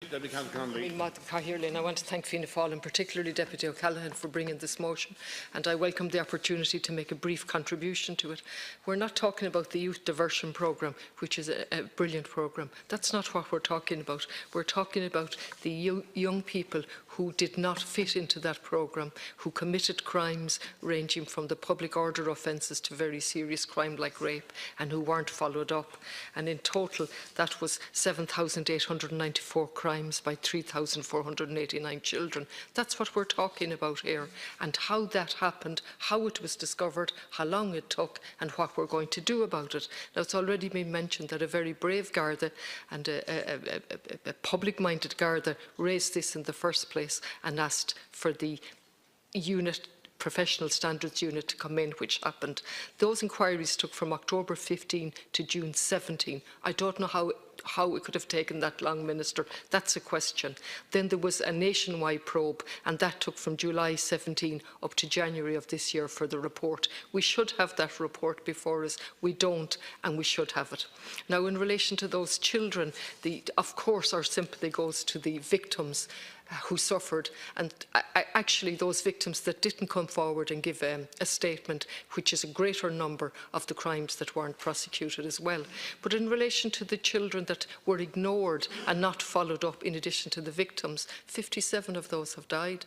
Deputy Connolly. I want to thank Fianna Fáil and particularly Deputy O'Callaghan for bringing this motion, and I welcome the opportunity to make a brief contribution to it. We're not talking about the Youth Diversion Programme, which is a brilliant programme. That's not what we're talking about. We're talking about the young people who did not fit into that programme, who committed crimes ranging from the public order offences to very serious crime like rape, and who weren't followed up. And in total, that was 7,894 crimes by 3,489 children. That's what we're talking about here, and how that happened, how it was discovered, how long it took, and what we're going to do about it. Now, it's already been mentioned that a very brave Garda and a public-minded Garda raised this in the first place and asked for the professional standards unit to come in, which happened. Those inquiries took from October 15 to June 17. I don't know how it could have taken that long, Minister. That's a question. Then there was a nationwide probe, and that took from July 17 up to January of this year for the report. We should have that report before us. We don't, and we should have it. Now, in relation to those children, of course our sympathy goes to the victims who suffered, and actually those victims that didn't come forward and give a statement, which is a greater number of the crimes that weren't prosecuted as well. But in relation to the children that were ignored and not followed up, in addition to the victims, 57 of those have died.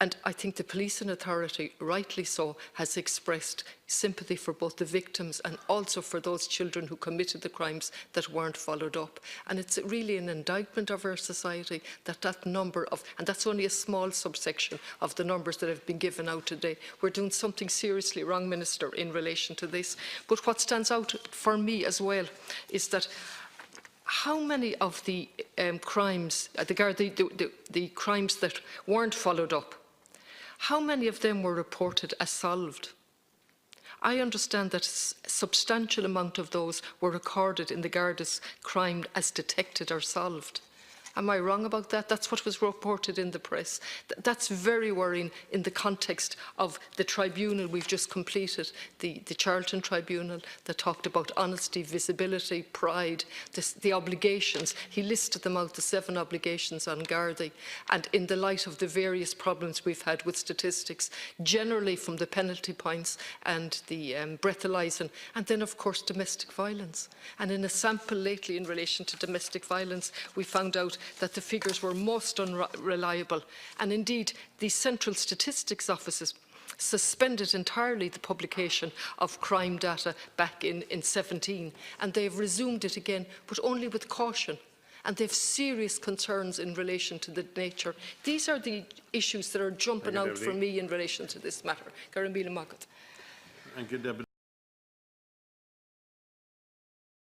And I think the Policing Authority, rightly so, has expressed sympathy for both the victims and also for those children who committed the crimes that weren't followed up. And it's really an indictment of our society that that number of, and that's only a small subsection of the numbers that have been given out today. We're doing something seriously wrong, Minister, in relation to this. But what stands out for me as well is that how many of the crimes, the crimes that weren't followed up, how many of them were reported as solved? I understand that a substantial amount of those were recorded in the Garda's crime as detected or solved. Am I wrong about that? That's what was reported in the press. That's very worrying in the context of the tribunal we've just completed, the Charlton Tribunal, that talked about honesty, visibility, pride, the obligations. He listed them out, the 7 obligations on Gardaí. And in the light of the various problems we've had with statistics, generally from the penalty points and the breathalyzing, and then of course domestic violence. And in a sample lately in relation to domestic violence, we found out that the figures were most unreliable, and indeed the Central Statistics Offices suspended entirely the publication of crime data back in 17, and they have resumed it again, but only with caution. And they have serious concerns in relation to the nature. These are the issues that are jumping out for me in relation to this matter. Thank you, Deputy.